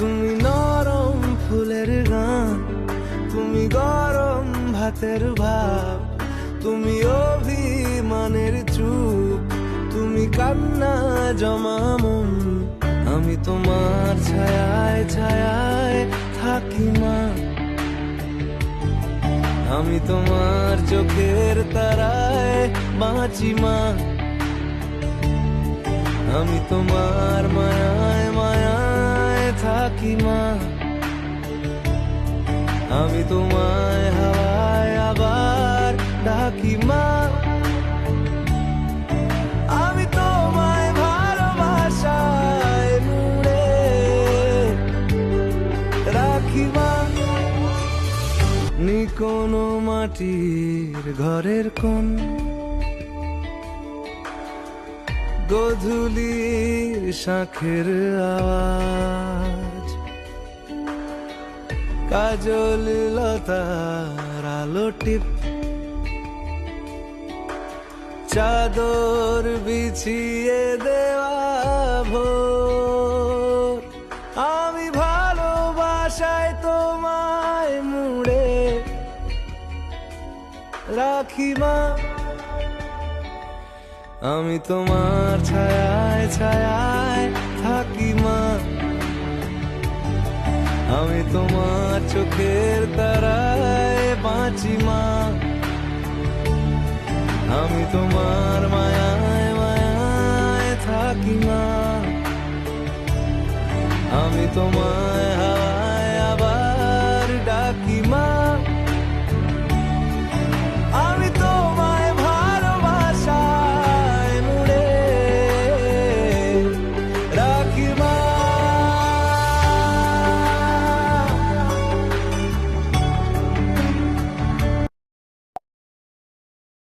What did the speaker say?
তুমি নরম ফুলের গান, তুমি গরম ভাতের ভাব, তুমি অভিমানের চুপ, তুমি কান্না জমা মন। আমি তোমার ছায়ায় ছায়ায় থাকি মা, আমি তোমার চোখের তারায় বাঁচি মা, আমি তোমার মায়ায় মায়ায় থাকি মা, আমি তোমায় হাওয়ায় আবার ডাকি মা, আমি তোমায় ভালোবাসায় মুড়ে রাখি মা। নি কোনো মাটির ঘরের কোন গধূলির শাঁখের আওয়াজ, কাজল লতার আলো টিপ, চাদর বিছিয়ে দেওয়া ভোর। আমি ভালোবাসায় তোমায় মুড়ে রাখি মা, আমি তোমার ছায়ায় ছায়ায় থাকি মা, আমি তোমার চোখের তারায় বাঁচি মা, আমি তোমার মায়ায় মায়ায় থাকি মা, আমি তোমার